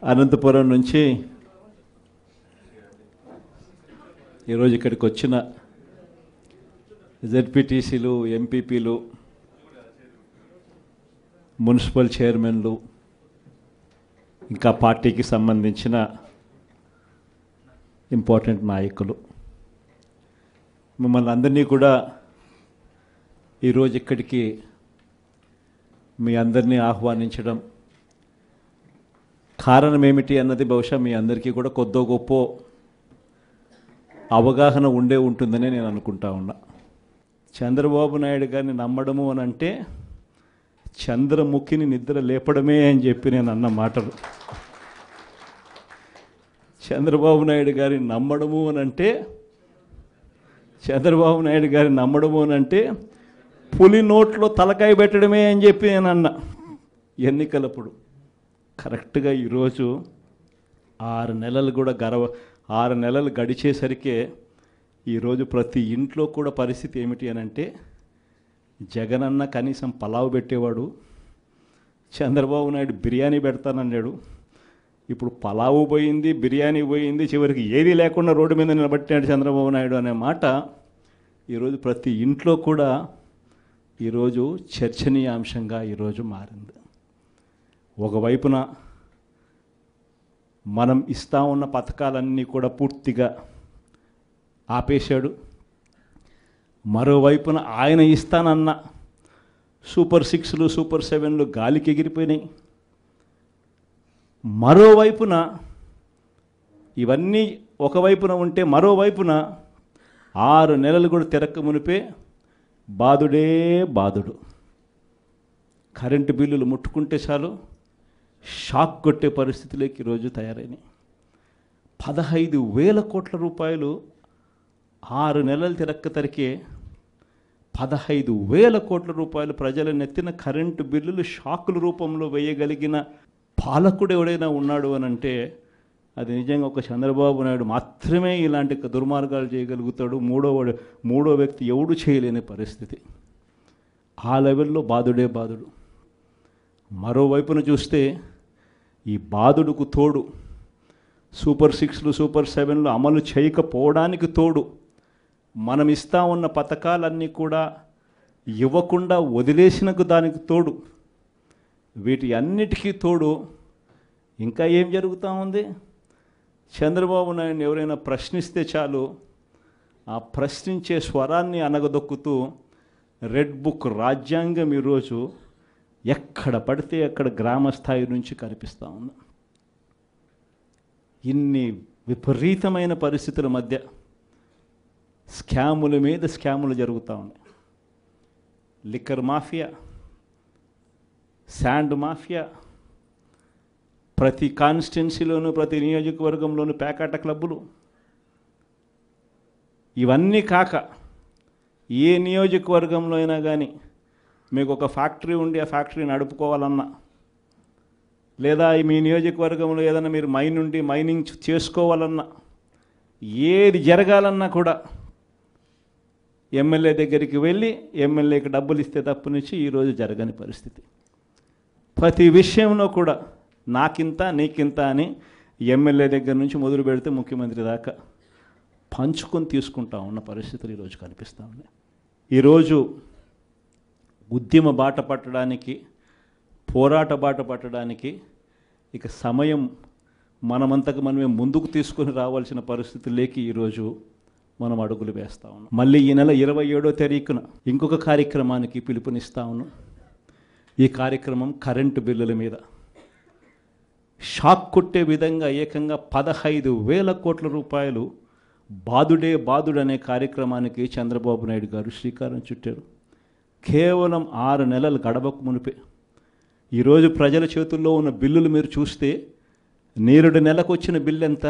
అనంతపురం నుంచి ఈరోజు ఇక్కడికి వచ్చిన జెడ్పీటీసీలు, ఎంపీపీలు, మున్సిపల్ చైర్మన్లు, ఇంకా పార్టీకి సంబంధించిన ఇంపార్టెంట్ నాయకులు, మిమ్మల్ని అందరినీ కూడా ఈరోజు ఇక్కడికి మీ అందరినీ ఆహ్వానించడం కారణం ఏమిటి అన్నది బహుశా మీ అందరికీ కూడా కొద్దో గొప్ప అవగాహన ఉంటుందని నేను అనుకుంటా ఉన్నా. చంద్రబాబు నాయుడు గారిని నమ్మడము అని అంటే చంద్రముఖిని నిద్ర లేపడమే అని చెప్పి నేను అన్న మాటలు. చంద్రబాబు నాయుడు గారిని నమ్మడము అని అంటే పులి నోట్లో తలకాయ పెట్టడమే అని చెప్పి నేను అన్న ఎన్నికలప్పుడు. కరెక్ట్గా ఈరోజు 6 నెలలు గడిచేసరికే ఈరోజు ప్రతి ఇంట్లో కూడా పరిస్థితి ఏమిటి అని అంటే, జగనన్న కనీసం పలావ్ పెట్టేవాడు, చంద్రబాబు నాయుడు బిర్యానీ పెడతానన్నాడు, ఇప్పుడు పలావు పోయింది, బిర్యానీ పోయింది, చివరికి ఏది లేకుండా రోడ్డు మీద నిలబట్టాడు చంద్రబాబు నాయుడు అనే మాట ఈరోజు ప్రతి ఇంట్లో కూడా ఈరోజు చర్చనీయాంశంగా ఈరోజు మారింది. ఒకవైపున మనం ఇస్తా ఉన్న పథకాలన్నీ కూడా పూర్తిగా ఆపేశాడు, మరోవైపున ఆయన ఇస్తానన్న సూపర్ 6లు, సూపర్ 7లు గాలికి ఎగిరిపోయినాయి. మరోవైపున ఇవన్నీ ఒకవైపున ఉంటే మరోవైపున 6 నెలలు కూడా తిరక్క మునిపే బాధుడు. కరెంటు బిల్లులు ముట్టుకుంటే చాలు షాక్ కొట్టే పరిస్థితులకి ఈరోజు తయారైనాయి. 15,000 కోట్ల రూపాయలు 6 నెలలు తిరక్కే 15,000 కోట్ల రూపాయలు ప్రజల నెత్తిన కరెంటు బిల్లులు షాకుల రూపంలో వేయగలిగిన పాలకుడు ఎవడైనా ఉన్నాడు అని అంటే అది నిజంగా ఒక చంద్రబాబు నాయుడు మాత్రమే ఇలాంటి దుర్మార్గాలు చేయగలుగుతాడు. మూడో వ్యక్తి ఎవడు చేయలేని పరిస్థితి. ఆ లెవెల్లో బాధుడు. మరోవైపున చూస్తే ఈ బాధుడుకు తోడు సూపర్ 6లు, సూపర్ 7లు అమలు చేయకపోవడానికి తోడు మనం ఇస్తా ఉన్న పథకాలన్నీ కూడా ఇవ్వకుండా వదిలేసినకు దానికి తోడు, వీటి అన్నిటికీ తోడు ఇంకా ఏం జరుగుతూ ఉంది? చంద్రబాబు నాయుడిని ఎవరైనా ప్రశ్నిస్తే చాలు ఆ ప్రశ్నించే స్వరాన్ని అనగదొక్కుతూ రెడ్ బుక్ రాజ్యాంగం ఈరోజు ఎక్కడ పడితే అక్కడ గ్రామ స్థాయి నుంచి కనిపిస్తూ ఉంది. ఇన్ని విపరీతమైన పరిస్థితుల మధ్య స్కాముల మీద స్కాములు జరుగుతూ ఉన్నాయి. లిక్కర్ మాఫియా, శాండ్ మాఫియా, ప్రతి కాన్స్టిట్యున్సీలోనూ ప్రతి నియోజకవర్గంలోనూ పేకాట క్లబ్బులు, ఇవన్నీ కాక ఏ నియోజకవర్గంలో అయినా కానీ మీకు ఒక ఫ్యాక్టరీ ఉండి ఆ ఫ్యాక్టరీ నడుపుకోవాలన్నా, లేదా మీ నియోజకవర్గంలో ఏదైనా మీరు మైనింగ్ చేసుకోవాలన్నా, ఏది జరగాలన్నా కూడా ఎమ్మెల్యే దగ్గరికి వెళ్ళి ఎమ్మెల్యేకి డబ్బులు ఇస్తే తప్పునిచ్చి ఈరోజు జరగని పరిస్థితి. ప్రతి విషయంలో కూడా నాకింత నీకింత అని ఎమ్మెల్యే దగ్గర నుంచి మొదలు పెడితే ముఖ్యమంత్రి దాకా పంచుకొని తీసుకుంటా ఉన్న పరిస్థితులు ఈరోజు కనిపిస్తూ ఉన్నాయి. ఈరోజు ఉద్యమ బాట పట్టడానికి, పోరాట బాట పట్టడానికి ఇక సమయం మనమంతకు మనమే ముందుకు తీసుకొని రావాల్సిన పరిస్థితుల్లోకి ఈరోజు మనం అడుగులు వేస్తూ ఉన్నాం. మళ్ళీ ఈ నెల 27వ తారీఖున ఇంకొక కార్యక్రమానికి పిలుపునిస్తా ఉన్నాం. ఈ కార్యక్రమం కరెంటు బిల్లుల మీద షాక్ కొట్టే విధంగా ఏకంగా 15,000 కోట్ల రూపాయలు బాధుడు అనే కార్యక్రమానికి చంద్రబాబు నాయుడు గారు శ్రీకారం చుట్టారు. కేవలం 6 నెలలు గడవకు మునిపే ఈరోజు ప్రజల చేతుల్లో ఉన్న బిల్లులు మీరు చూస్తే, నేరుడు నెలకు వచ్చిన బిల్లు ఎంత,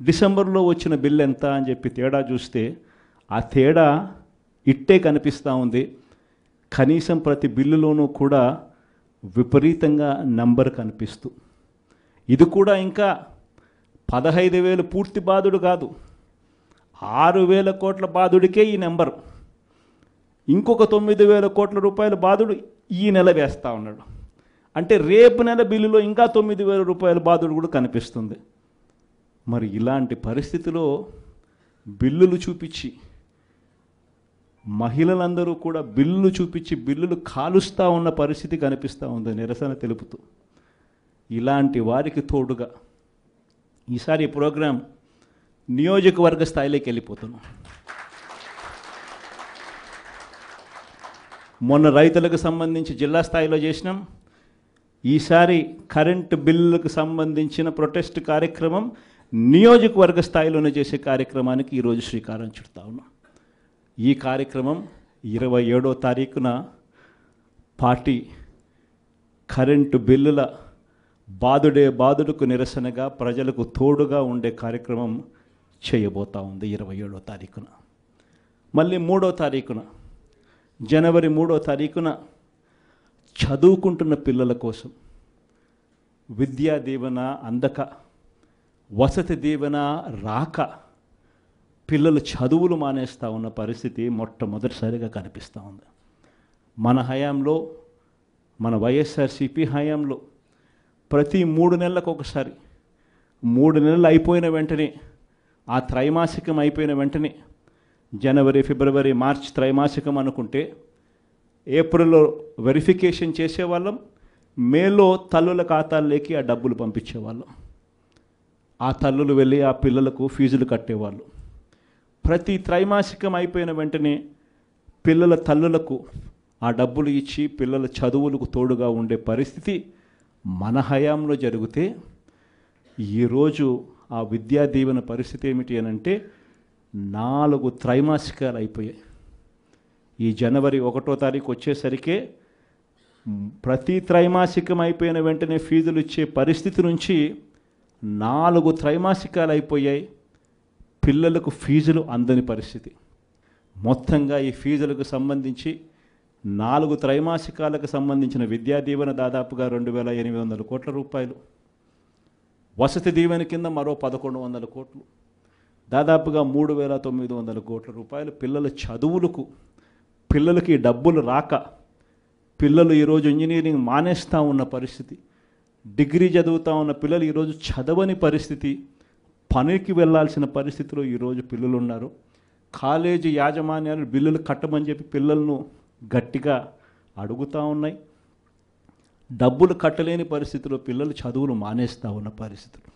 డిసెంబర్లో వచ్చిన బిల్లు ఎంత అని చెప్పి తేడా చూస్తే ఆ తేడా ఇట్టే కనిపిస్తూ ఉంది. కనీసం ప్రతి బిల్లులోనూ కూడా విపరీతంగా నంబర్ కనిపిస్తూ, ఇది కూడా ఇంకా 15,000 పూర్తి బాధుడు కాదు, 6,000 కోట్ల బాధుడికే ఈ నెంబర్. ఇంకొక 9,000 కోట్ల రూపాయల బాధుడు ఈ నెల వేస్తూ ఉన్నాడు. అంటే రేపు నెల బిల్లులో ఇంకా 9,000 రూపాయల బాధుడు కూడా కనిపిస్తుంది. మరి ఇలాంటి పరిస్థితిలో బిల్లులు చూపించి మహిళలందరూ కూడా బిల్లులు చూపించి బిల్లులు కాలుస్తూ ఉన్న పరిస్థితి కనిపిస్తూ ఉంది నిరసన తెలుపుతూ. ఇలాంటి వారికి తోడుగా ఈసారి ఈ ప్రోగ్రాం నియోజకవర్గ స్థాయిలోకి వెళ్ళిపోతున్నాం. మొన్న రైతులకు సంబంధించి జిల్లా స్థాయిలో చేసినాం. ఈసారి కరెంటు బిల్లులకు సంబంధించిన ప్రొటెస్ట్ కార్యక్రమం నియోజకవర్గ స్థాయిలోనే చేసే కార్యక్రమానికి ఈరోజు శ్రీకారం చుడతా ఉన్నాం. ఈ కార్యక్రమం 27వ తారీఖున పార్టీ కరెంటు బిల్లుల బాధుడుకు నిరసనగా ప్రజలకు తోడుగా ఉండే కార్యక్రమం చేయబోతా ఉంది 27వ తారీఖున. మళ్ళీ 3వ తారీఖున జనవరి 3వ తారీఖున చదువుకుంటున్న పిల్లల కోసం విద్యా దీవెన అందక, వసతి దీవెన రాక పిల్లలు చదువులు మానేస్తూ ఉన్న పరిస్థితి మొట్టమొదటిసారిగా కనిపిస్తూ ఉంది. మన హయాంలో, మన వైఎస్ఆర్సీపీ హయాంలో ప్రతి 3 నెలలకు ఒకసారి, 3 నెలలు అయిపోయిన వెంటనే, ఆ త్రైమాసికం అయిపోయిన వెంటనే, జనవరి, ఫిబ్రవరి, మార్చ్ త్రైమాసికం అనుకుంటే ఏప్రిల్లో వెరిఫికేషన్ చేసేవాళ్ళం, మేలో తల్లుల ఖాతాల్లోకి ఆ డబ్బులు పంపించేవాళ్ళం. ఆ తల్లులు వెళ్ళి ఆ పిల్లలకు ఫీజులు కట్టేవాళ్ళు. ప్రతి త్రైమాసికం అయిపోయిన వెంటనే పిల్లల తల్లులకు ఆ డబ్బులు ఇచ్చి పిల్లల చదువులకు తోడుగా ఉండే పరిస్థితి మన హయాంలో జరిగితే, ఈరోజు ఆ విద్యా దీవెన పరిస్థితి ఏమిటి అని అంటే 4 త్రైమాసికాలు అయిపోయాయి. ఈ జనవరి 1వ తారీఖు వచ్చేసరికే ప్రతి త్రైమాసికం అయిపోయిన వెంటనే ఫీజులు ఇచ్చే పరిస్థితి నుంచి 4 త్రైమాసికాలు అయిపోయాయి. పిల్లలకు ఫీజులు అందని పరిస్థితి. మొత్తంగా ఈ ఫీజులకు సంబంధించి 4 త్రైమాసికాలకు సంబంధించిన విద్యా దీవెన దాదాపుగా 2,800 కోట్ల రూపాయలు, వసతి దీవెన కింద మరో 1,100 కోట్లు, దాదాపుగా 3,900 కోట్ల రూపాయలు పిల్లల చదువులకు, పిల్లలకి డబ్బులు రాక పిల్లలు ఈరోజు ఇంజనీరింగ్ మానేస్తూ ఉన్న పరిస్థితి, డిగ్రీ చదువుతూ ఉన్న పిల్లలు ఈరోజు చదవని పరిస్థితి, పనికి వెళ్ళాల్సిన పరిస్థితిలో ఈరోజు పిల్లలు ఉన్నారు. కాలేజీ యాజమాన్యాలు బిల్లులు కట్టమని చెప్పి పిల్లలను గట్టిగా అడుగుతూ ఉన్నాయి. డబ్బులు కట్టలేని పరిస్థితిలో పిల్లలు చదువులు మానేస్తూ ఉన్న పరిస్థితులు.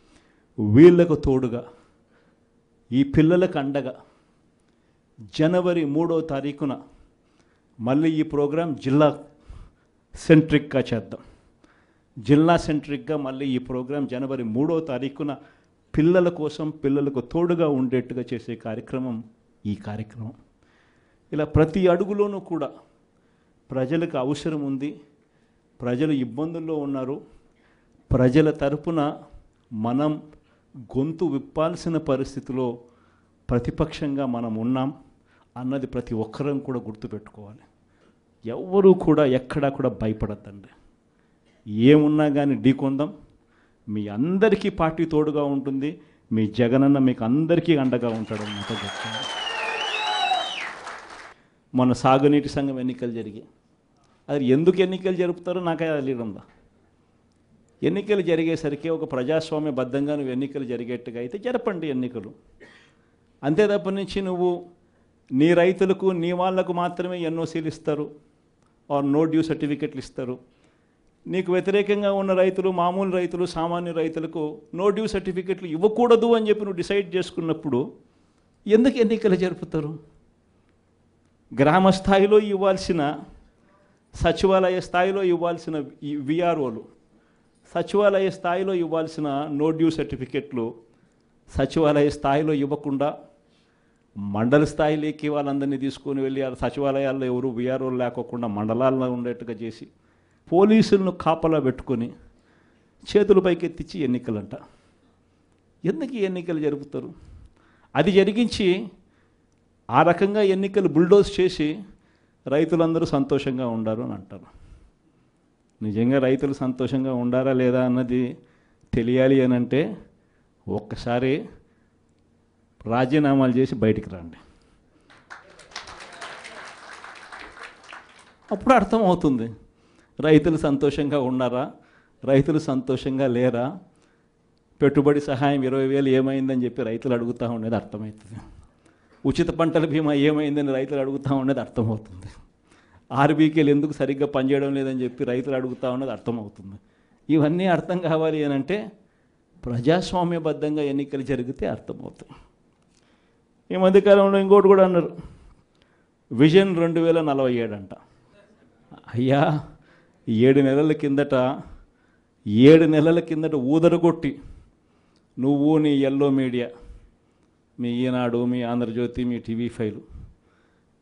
వీళ్లకు తోడుగా ఈ పిల్లలకు అండగా జనవరి 3వ తారీఖున మళ్ళీ ఈ ప్రోగ్రాం జిల్లా సెంట్రిక్గా చేద్దాం. జిల్లా సెంట్రిక్గా మళ్ళీ ఈ ప్రోగ్రాం జనవరి 3వ తారీఖున పిల్లల కోసం, పిల్లలకు తోడుగా ఉండేట్టుగా చేసే కార్యక్రమం ఈ కార్యక్రమం. ఇలా ప్రతి అడుగులోనూ కూడా ప్రజలకు అవసరం ఉంది, ప్రజలు ఇబ్బందుల్లో ఉన్నారు, ప్రజల తరపున మనం గొంతు విప్పాల్సిన పరిస్థితిలో ప్రతిపక్షంగా మనం ఉన్నాం అన్నది ప్రతి ఒక్కరం కూడా గుర్తుపెట్టుకోవాలి. ఎవ్వరూ కూడా ఎక్కడా కూడా భయపడద్దండి. ఏమున్నా కానీ ఢీకొందాం. మీ అందరికీ పార్టీ తోడుగా ఉంటుంది. మీ జగనన్న మీకు అందరికీ అండగా ఉంటాడన్నమాట చెప్తాను. మన సాగునీటి సంఘం ఎన్నికలు జరిగాయి. అది ఎందుకు ఎన్నికలు జరుపుతారో నాకే తెలియదుందా. ఎన్నికలు జరిగేసరికి ఒక ప్రజాస్వామ్యబద్ధంగా నువ్వు ఎన్నికలు జరిగేట్టుగా అయితే జరపండి ఎన్నికలు. అంతే తప్ప నుంచి నువ్వు నీ రైతులకు, నీ వాళ్లకు మాత్రమే ఎన్ఓసీలు ఇస్తారు, ఆర్ నో డ్యూ సర్టిఫికెట్లు ఇస్తారు. నీకు వ్యతిరేకంగా ఉన్న రైతులు, మామూలు రైతులు, సామాన్య రైతులకు నో డ్యూ సర్టిఫికెట్లు ఇవ్వకూడదు అని చెప్పి నువ్వు డిసైడ్ చేసుకున్నప్పుడు ఎందుకు ఎన్నికలు జరుపుతారు? గ్రామ స్థాయిలో ఇవ్వాల్సిన, సచివాలయ స్థాయిలో ఇవ్వాల్సిన విఆర్ఓలు, సచివాలయ స్థాయిలో ఇవ్వాల్సిన నో డ్యూ సర్టిఫికెట్లు సచివాలయ స్థాయిలో ఇవ్వకుండా మండల స్థాయిలోకి వాళ్ళందరినీ తీసుకొని వెళ్ళి ఆ సచివాలయాల్లో ఎవరు విఆర్ఓలు లేకోకుండా మండలాల్లో ఉండేట్టుగా చేసి పోలీసులను కాపలా పెట్టుకొని చేతుల పైకెత్తించి ఎన్నికలంట. ఎందుకు ఈ ఎన్నికలు జరుపుతారు? అది జరిగించి ఆ రకంగా ఎన్నికలు బుల్డోజ్ చేసి రైతులందరూ సంతోషంగా ఉండారు అని అంటారు. నిజంగా రైతులు సంతోషంగా ఉండారా లేదా అన్నది తెలియాలి అని అంటే ఒక్కసారి రాజీనామాలు చేసి బయటికి రండి, అప్పుడు అర్థమవుతుంది. రైతులు సంతోషంగా ఉన్నారా? రైతులు సంతోషంగా లేరా? పెట్టుబడి సహాయం 20,000 ఏమైందని చెప్పి రైతులు అడుగుతూ ఉండేది అర్థమవుతుంది. ఉచిత పంటల బీమా ఏమైందని రైతులు అడుగుతూ ఉండేది అర్థమవుతుంది. ఆర్బీకేలు ఎందుకు సరిగ్గా పనిచేయడం లేదని చెప్పి రైతులు అడుగుతూ ఉన్నది అర్థమవుతుంది. ఇవన్నీ అర్థం కావాలి అని అంటే ప్రజాస్వామ్యబద్ధంగా ఎన్నికలు జరిగితే అర్థమవుతుంది. ఈ మధ్యకాలంలో ఇంకోటి కూడా అన్నారు, విజన్ 2047 అంట. అయ్యా 7 నెలల కిందట ఊదరగొట్టి నువ్వు నీ ఎల్లో మీడియా, మీ ఈనాడు, మీ ఆంధ్రజ్యోతి, మీ TV5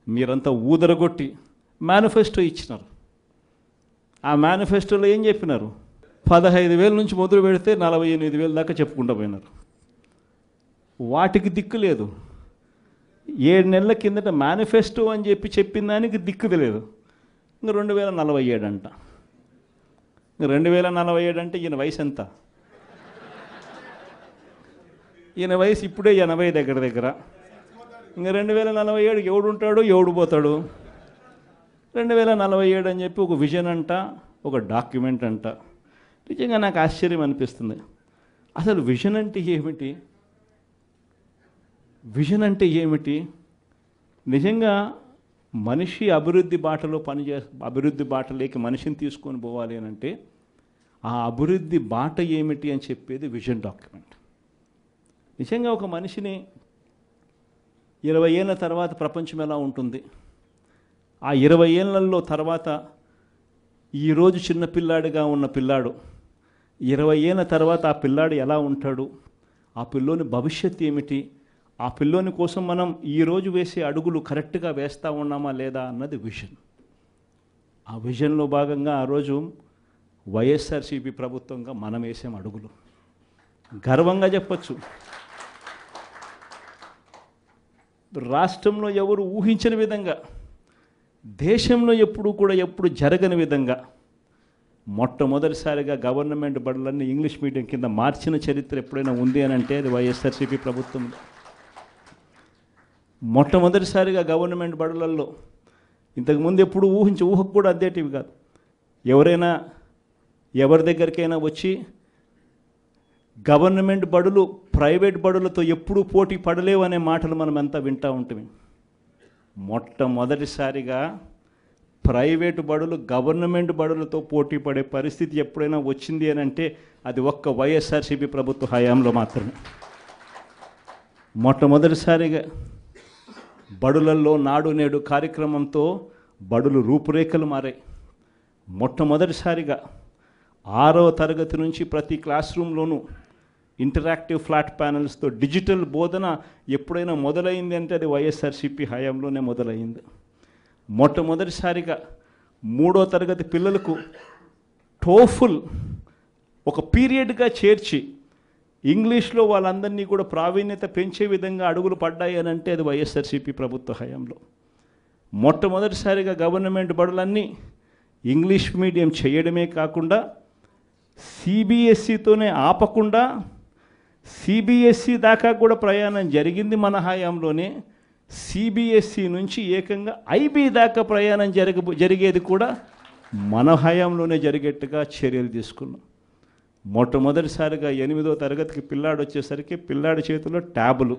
మీరంతా ఊదరగొట్టి మేనిఫెస్టో ఇచ్చినారు. ఆ మేనిఫెస్టోలో ఏం చెప్పినారు? 15,000 నుంచి మొదలు పెడితే 48,000 దాకా చెప్పుకుంటూ పోయినారు. వాటికి దిక్కు లేదు. 7 నెలల కిందట మేనిఫెస్టో అని చెప్పి చెప్పిన దానికి దిక్కు లేదు. ఇంకా 2047 అంట. 2047 అంటే ఈయన వయసు ఎంత? ఈయన వయసు ఇప్పుడే 80 దగ్గర. ఇంకా 2047 ఎవడు ఉంటాడు, ఎవడు పోతాడు? 2047 అని చెప్పి ఒక విజన్ అంట, ఒక డాక్యుమెంట్ అంట. నిజంగా నాకు ఆశ్చర్యం అనిపిస్తుంది. అసలు విజన్ అంటే ఏమిటి? విజన్ అంటే ఏమిటి? నిజంగా మనిషి అభివృద్ధి బాటలో అభివృద్ధి బాటలోకి మనిషిని తీసుకొని పోవాలి అని అంటే ఆ అభివృద్ధి బాట ఏమిటి అని చెప్పేది విజన్ డాక్యుమెంట్. నిజంగా ఒక మనిషిని 20 ఏళ్ళ తర్వాత ప్రపంచం ఎలా ఉంటుంది, ఆ 20 ఏళ్ళల్లో తర్వాత ఈరోజు చిన్నపిల్లాడిగా ఉన్న పిల్లాడు 20 ఏళ్ళ తర్వాత ఆ పిల్లాడు ఎలా ఉంటాడు, ఆ పిల్లోని భవిష్యత్తు ఏమిటి, ఆ పిల్లోని కోసం మనం ఈరోజు వేసే అడుగులు కరెక్ట్గా వేస్తూ ఉన్నామా లేదా అన్నది విజన్. ఆ విజన్లో భాగంగా ఆ రోజు వైఎస్ఆర్సీపీ ప్రభుత్వంగా మనం వేసాం అడుగులు. గర్వంగా చెప్పచ్చు. రాష్ట్రంలో ఎవరు ఊహించని విధంగా, దేశంలో ఎప్పుడు జరగని విధంగా మొట్టమొదటిసారిగా గవర్నమెంట్ బడులన్నీ ఇంగ్లీష్ మీడియం కింద మార్చిన చరిత్ర ఎప్పుడైనా ఉంది అని అంటే అది వైఎస్ఆర్సీపీ ప్రభుత్వం. మొట్టమొదటిసారిగా గవర్నమెంట్ బడులలో ఇంతకుముందు ఎప్పుడు ఊహకు కూడా అద్దేటివి కాదు. ఎవరైనా ఎవరి దగ్గరికైనా వచ్చి గవర్నమెంట్ బడులు ప్రైవేట్ బడులతో ఎప్పుడూ పోటీ పడలేవు అనే మాటలు మనం అంతా వింటూ ఉంటుంది. మొట్టమొదటిసారిగా ప్రైవేటు బడులు గవర్నమెంట్ బడులతో పోటీ పడే పరిస్థితి ఎప్పుడైనా వచ్చింది అని అంటే అది ఒక్క వైఎస్ఆర్సీపీ ప్రభుత్వ హయాంలో మాత్రమే. మొట్టమొదటిసారిగా బడులల్లో నాడు నేడు కార్యక్రమంతో బడులు రూపురేఖలు మారాయి. మొట్టమొదటిసారిగా 6వ తరగతి నుంచి ప్రతి క్లాస్ రూమ్లోనూ ఇంటరాక్టివ్ ఫ్లాట్ ప్యానల్స్తో డిజిటల్ బోధన ఎప్పుడైనా మొదలైంది అంటే అది వైఎస్ఆర్సీపీ హయాంలోనే మొదలైంది. మొట్టమొదటిసారిగా 3వ తరగతి పిల్లలకు టోఫుల్ ఒక పీరియడ్గా చేర్చి ఇంగ్లీష్లో వాళ్ళందరినీ కూడా ప్రావీణ్యత పెంచే విధంగా అడుగులు పడ్డాయి అని అంటే అది వైఎస్ఆర్సీపీ ప్రభుత్వ హయాంలో. మొట్టమొదటిసారిగా గవర్నమెంట్ బడులన్నీ ఇంగ్లీష్ మీడియం చేయడమే కాకుండా సిబిఎస్ఈతోనే ఆపకుండా సిబిఎస్ఈ దాకా కూడా ప్రయాణం జరిగింది మన హయాంలోనే. సిబిఎస్ఈ నుంచి ఏకంగా ఐబీ దాకా ప్రయాణం జరిగేది కూడా మన హయాంలోనే జరిగేట్టుగా చర్యలు తీసుకున్నాం. మొట్టమొదటిసారిగా 8వ తరగతికి పిల్లాడు వచ్చేసరికి పిల్లాడి చేతిలో ట్యాబులు.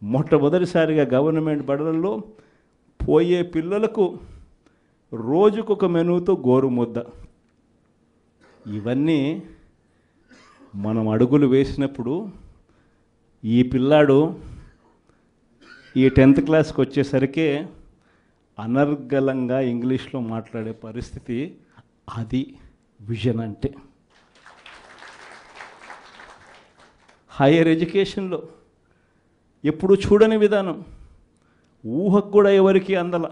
మొట్టమొదటిసారిగా గవర్నమెంట్ బడులలో పోయే పిల్లలకు రోజుకొక మెనూతో గోరుముద్ద. ఇవన్నీ మనం అడుగులు వేసినప్పుడు ఈ పిల్లాడు ఈ 10th క్లాస్కి వచ్చేసరికి అనర్గళంగా ఇంగ్లీష్లో మాట్లాడే పరిస్థితి. అది విజన్ అంటే. హైయర్ ఎడ్యుకేషన్లో ఎప్పుడు చూడని విధానం, ఊహకు కూడా ఎవరికి అందల.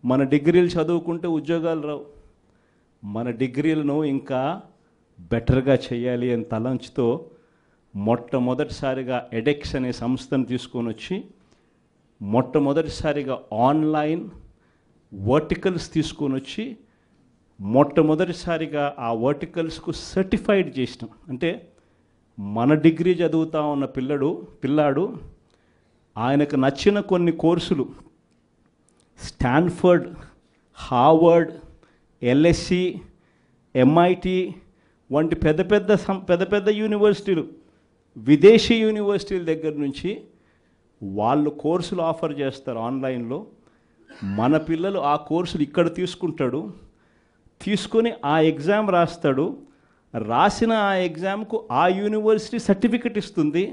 మన డిగ్రీలు చదువుకుంటే ఉద్యోగాలు రావు, మన డిగ్రీలను ఇంకా బెటర్గా చేయాలి అని తలంచుతో మొట్టమొదటిసారిగా ఎడెక్స్ అనే సంస్థను తీసుకొని వచ్చి మొట్టమొదటిసారిగా ఆన్లైన్ వర్టికల్స్ తీసుకొని వచ్చి మొట్టమొదటిసారిగా ఆ వర్టికల్స్కు సర్టిఫైడ్ చేసినాం. అంటే మన డిగ్రీ చదువుతా ఉన్న పిల్లాడు ఆయనకు నచ్చిన కొన్ని కోర్సులు స్టాన్ఫర్డ్ హార్వర్డ్, ఎల్ఎస్సి, ఎంఐటి వంటి పెద్ద పెద్ద యూనివర్సిటీలు, విదేశీ యూనివర్సిటీల దగ్గర నుంచి వాళ్ళు కోర్సులు ఆఫర్ చేస్తారు ఆన్లైన్లో. మన పిల్లలు ఆ కోర్సులు ఇక్కడ తీసుకొని ఆ ఎగ్జామ్ రాస్తాడు. రాసిన ఆ ఎగ్జామ్కు ఆ యూనివర్సిటీ సర్టిఫికెట్ ఇస్తుంది.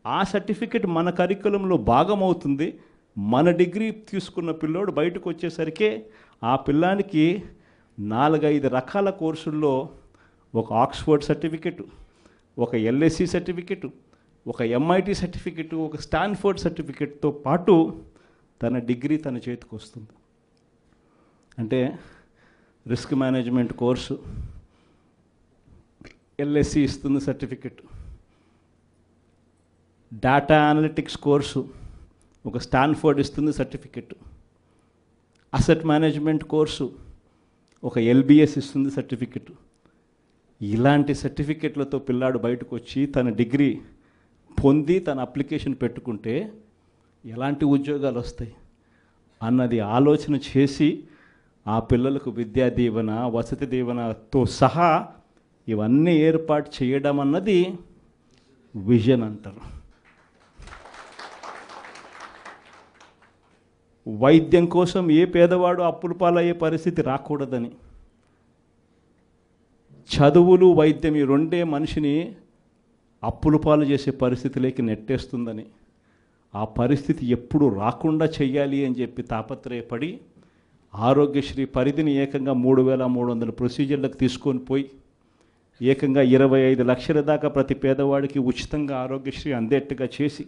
ఆ సర్టిఫికెట్ మన కరికులంలో భాగమవుతుంది. మన డిగ్రీ తీసుకున్న పిల్లోడు బయటకు వచ్చేసరికి ఆ పిల్లానికి 4-5 రకాల కోర్సుల్లో ఒక ఆక్స్ఫర్డ్ సర్టిఫికెట్, ఒక ఎల్ఎస్సి సర్టిఫికెట్, ఒక ఎంఐటి సర్టిఫికెట్, ఒక స్టాన్ఫోర్డ్ సర్టిఫికెట్తో పాటు తన డిగ్రీ తన చేతికి వస్తుంది. అంటే రిస్క్ మేనేజ్మెంట్ కోర్సు ఎల్ఎస్సి ఇస్తుంది సర్టిఫికెట్, డేటా అనలిటిక్స్ కోర్సు ఒక స్టాన్ఫోర్డ్ ఇస్తుంది సర్టిఫికెట్, అసెట్ మేనేజ్మెంట్ కోర్సు ఒక ఎల్బిఎస్ ఇస్తుంది సర్టిఫికెట్. ఇలాంటి సర్టిఫికెట్లతో పిల్లాడు బయటకు వచ్చి తన డిగ్రీ పొంది తన అప్లికేషన్ పెట్టుకుంటే ఎలాంటి ఉద్యోగాలు వస్తాయి అన్నది ఆలోచన చేసి ఆ పిల్లలకు విద్యా దీవెన, వసతి దీవెనతో సహా ఇవన్నీ ఏర్పాటు చేయడం అన్నది విజన్ అంటారు. వైద్యం కోసం ఏ పేదవాడు అప్పుల పాలయ్యే పరిస్థితి రాకూడదని, చదువులు వైద్యం ఈ రెండే మనిషిని అప్పుల పాలు చేసే పరిస్థితిలోకి నెట్టేస్తుందని, ఆ పరిస్థితి ఎప్పుడు రాకుండా చెయ్యాలి అని చెప్పి తాపత్రయపడి ఆరోగ్యశ్రీ పరిధిని ఏకంగా 3,300 ప్రొసీజర్లకు తీసుకొని పోయి ఏకంగా 25 లక్షల దాకా ప్రతి పేదవాడికి ఉచితంగా ఆరోగ్యశ్రీ అందేట్టుగా చేసి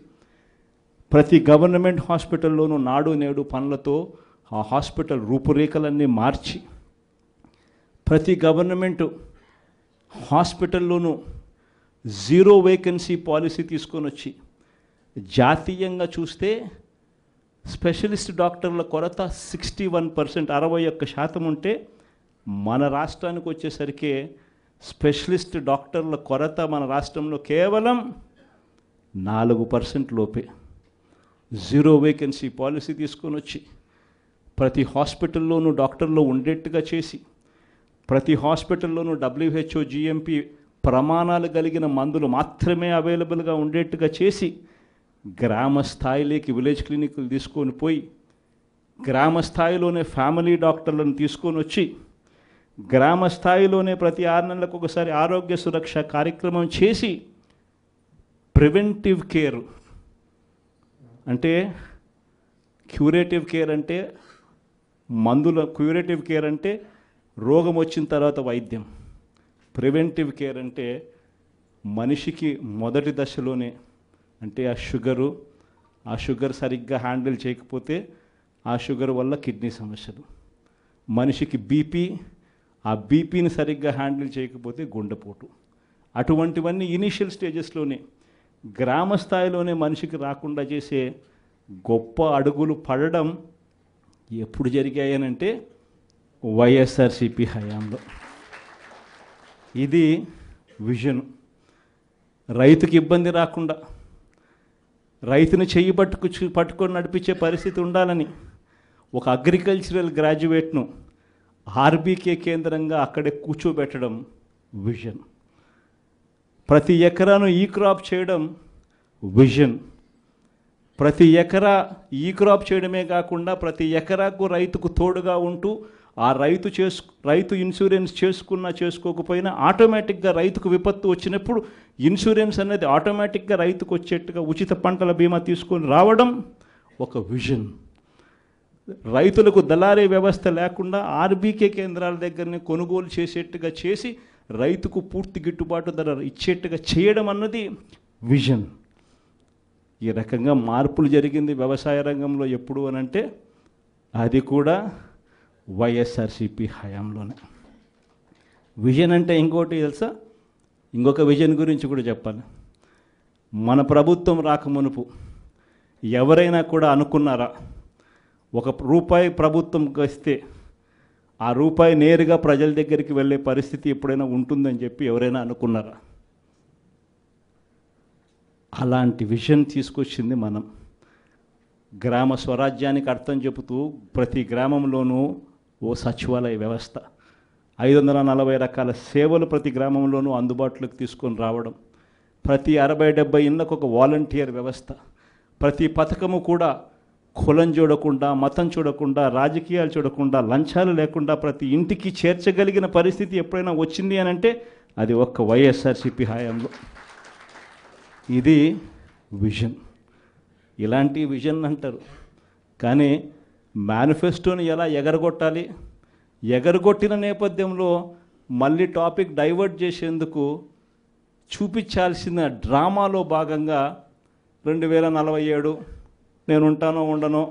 ప్రతి గవర్నమెంట్ హాస్పిటల్లోనూ నాడు నేడు పనులతో ఆ హాస్పిటల్ రూపురేఖలన్నీ మార్చి ప్రతి గవర్నమెంట్ హాస్పిటల్లోనూ 0 వేకెన్సీ పాలసీ తీసుకొని వచ్చి జాతీయంగా చూస్తే స్పెషలిస్ట్ డాక్టర్ల కొరత 61%, 61% ఉంటే మన రాష్ట్రానికి వచ్చేసరికి స్పెషలిస్ట్ డాక్టర్ల కొరత మన రాష్ట్రంలో కేవలం 4% లోపే. 0 వేకెన్సీ పాలసీ తీసుకొని వచ్చి ప్రతి హాస్పిటల్లోనూ డాక్టర్లు ఉండేట్టుగా చేసి ప్రతి హాస్పిటల్లోనూ WHO GMP ప్రమాణాలు కలిగిన మందులు మాత్రమే అవైలబుల్గా ఉండేట్టుగా చేసి గ్రామ స్థాయిలోకి విలేజ్ క్లినిక్లు తీసుకొని పోయి గ్రామ స్థాయిలోనే ఫ్యామిలీ డాక్టర్లను తీసుకొని వచ్చి గ్రామ స్థాయిలోనే ప్రతి 6 నెలలకు ఒకసారి ఆరోగ్య సురక్ష కార్యక్రమం చేసి ప్రివెంటివ్ కేర్ అంటే క్యూరేటివ్ కేర్ అంటే క్యూరేటివ్ కేర్ అంటే రోగం వచ్చిన తర్వాత వైద్యం. ప్రివెంటివ్ కేర్ అంటే మనిషికి మొదటి దశలోనే అంటే ఆ షుగర్ సరిగ్గా హ్యాండిల్ చేయకపోతే ఆ షుగర్ వల్ల కిడ్నీ సమస్యలు, మనిషికి బీపీ, ఆ బీపీని సరిగ్గా హ్యాండిల్ చేయకపోతే గుండెపోటు, అటువంటివన్నీ ఇనీషియల్ స్టేజెస్లోనే గ్రామ స్థాయిలోనే మనిషికి రాకుండా చేసే గొప్ప అడుగులు పడడం ఎప్పుడు జరిగాయనంటే వైఎస్ఆర్సిపి హయాంలో. ఇది విజన్. రైతుకి ఇబ్బంది రాకుండా రైతుని చెయ్యి పట్టుకొని నడిపించే పరిస్థితి ఉండాలని ఒక అగ్రికల్చరల్ గ్రాడ్యుయేట్ను ఆర్బీకే కేంద్రంగా అక్కడే కూర్చోబెట్టడం విజన్. ప్రతి ఎకరాను ఈ క్రాప్ చేయడం విజన్. ప్రతి ఎకరా ఈ క్రాప్ చేయడమే కాకుండా ప్రతి ఎకరాకు రైతుకు తోడుగా ఉంటూ ఆ రైతు ఇన్సూరెన్స్ చేసుకోకపోయినా ఆటోమేటిక్గా రైతుకు విపత్తు వచ్చినప్పుడు ఇన్సూరెన్స్ అనేది ఆటోమేటిక్గా రైతుకు వచ్చేట్టుగా ఉచిత పంటల బీమా తీసుకొని రావడం ఒక విజన్. రైతులకు దళారీ వ్యవస్థ లేకుండా ఆర్బీకే కేంద్రాల దగ్గరనే కొనుగోలు చేసేట్టుగా చేసి రైతుకు పూర్తి గిట్టుబాటు ధర ఇచ్చేట్టుగా చేయడం అన్నది విజన్. ఈ రకంగా మార్పులు జరిగింది వ్యవసాయ రంగంలో ఎప్పుడు అనంటే అది కూడా వైఎస్ఆర్సిపి హయాంలోనే. విజన్ అంటే ఇంకోటి తెలుసా, ఇంకొక విజన్ గురించి కూడా చెప్పాలి. మన ప్రభుత్వం రాకమునుపు ఎవరైనా కూడా అనుకున్నారా ₹1 ప్రభుత్వం వస్తే ఆ రూపాయి నేరుగా ప్రజల దగ్గరికి వెళ్ళే పరిస్థితి ఎప్పుడైనా ఉంటుందని చెప్పి ఎవరైనా అనుకున్నారా? అలాంటి విజన్ తీసుకొచ్చింది మనం. గ్రామ స్వరాజ్యానికి అర్థం చెబుతూ ప్రతి గ్రామంలోనూ ఓ సచివాలయ వ్యవస్థ, 540 రకాల సేవలు ప్రతి గ్రామంలోనూ అందుబాటులోకి తీసుకొని రావడం, ప్రతి 60-70 ఇళ్ళకు ఒక వాలంటీర్ వ్యవస్థ, ప్రతి పథకము కూడా కులం చూడకుండా, మతం చూడకుండా, రాజకీయాలు చూడకుండా, లంచాలు లేకుండా ప్రతి ఇంటికి చేర్చగలిగిన పరిస్థితి ఎప్పుడైనా వచ్చింది అని అంటే అది ఒక్క వైఎస్ఆర్సీపీ హయాంలో. ఇది విజన్. ఇలాంటి విజన్ అంటారు. కానీ మేనిఫెస్టోని ఎలా ఎగరగొట్టాలి, ఎగరగొట్టిన నేపథ్యంలో మళ్ళీ టాపిక్ డైవర్ట్ చేసేందుకు చూపించాల్సిన డ్రామాలో భాగంగా 2047 నేను ఉంటానో ఉండనో,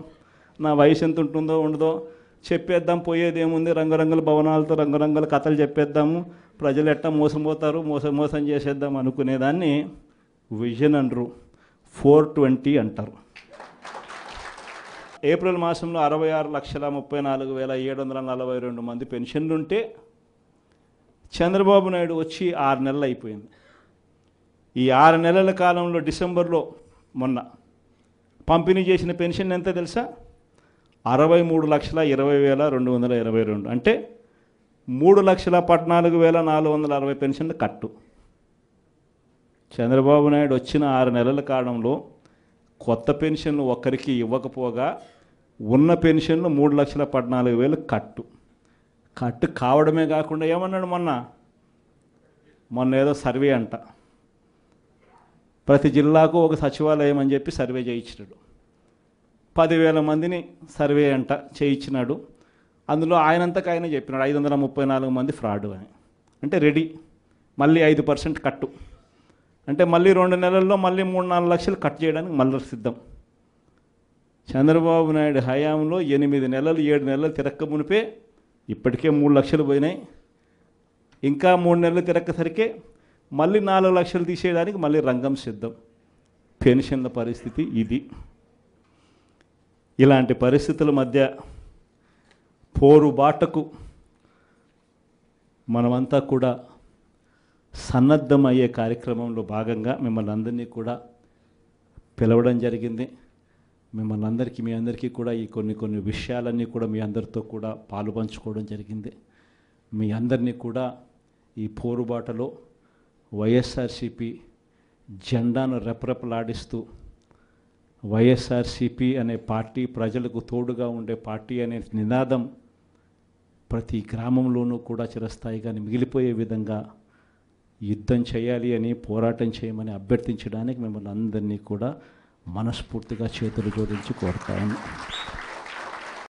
నా వయసు ఎంత ఉంటుందో ఉండదో చెప్పేద్దాం, పోయేదేముంది, రంగురంగుల భవనాలతో రంగురంగుల కథలు చెప్పేద్దాము, ప్రజలు ఎట్టా మోసపోతారు, మోసం చేసేద్దాం అనుకునేదాన్ని విజన్ అనరు, 420 అంటారు. ఏప్రిల్ మాసంలో 66,34,742 మంది పెన్షన్లుంటే చంద్రబాబు నాయుడు వచ్చి 6 నెలలు అయిపోయింది. ఈ 6 నెలల కాలంలో డిసెంబర్లో మొన్న పంపిణీ చేసిన పెన్షన్ ఎంత తెలుసా? 63,20,222. అంటే 3,14,460 పెన్షన్లు కట్టు. చంద్రబాబు నాయుడు వచ్చిన 6 నెలల కాలంలో కొత్త పెన్షన్లు ఒక్కరికి ఇవ్వకపోగా ఉన్న పెన్షన్లు 3,14,000 కట్టు కావడమే కాకుండా ఏమన్నాడు మొన్న ఏదో సర్వే అంట, ప్రతి జిల్లాకు ఒక సచివాలయం అని చెప్పి సర్వే చేయించినాడు. 10,000 మందిని సర్వే అంట చేయించినాడు. అందులో ఆయనంతకు ఆయన చెప్పినాడు 534 మంది ఫ్రాడ్ అని. అంటే రెడీ, మళ్ళీ 5% కట్టు, అంటే మళ్ళీ 2 నెలల్లో మళ్ళీ 3-4 లక్షలు కట్ చేయడానికి మళ్ళీ సిద్ధం. చంద్రబాబు నాయుడు హయాంలో 8 నెలలు 7 నెలలు తిరక్క మునిపే ఇప్పటికే 3 లక్షలు పోయినాయి. ఇంకా 3 నెలలు తిరక్కసరికే మళ్ళీ 4 లక్షలు తీసేయడానికి మళ్ళీ రంగం సిద్ధం. పెన్షన్ల పరిస్థితి ఇది. ఇలాంటి పరిస్థితుల మధ్య పోరుబాటకు మనమంతా కూడా సన్నద్ధమయ్యే కార్యక్రమంలో భాగంగా మిమ్మల్ని అందరినీ కూడా పిలవడం జరిగింది. మీ అందరికీ కూడా ఈ కొన్ని విషయాలన్నీ కూడా మీ అందరితో కూడా పాలు పంచుకోవడం జరిగింది. మీ అందరినీ కూడా ఈ పోరుబాటలో వైఎస్ఆర్సీపీ జెండాను రెపరెపలాడిస్తూ వైఎస్ఆర్సీపీ అనే పార్టీ ప్రజలకు తోడుగా ఉండే పార్టీ అనే నినాదం ప్రతి గ్రామంలోనూ కూడా చిరస్థాయిగా మిగిలిపోయే విధంగా యుద్ధం చేయాలి అని, పోరాటం చేయమని అభ్యర్థించడానికి మిమ్మల్ని అందరినీ కూడా మనస్ఫూర్తిగా చేతులు జోడించి కోరుతాను.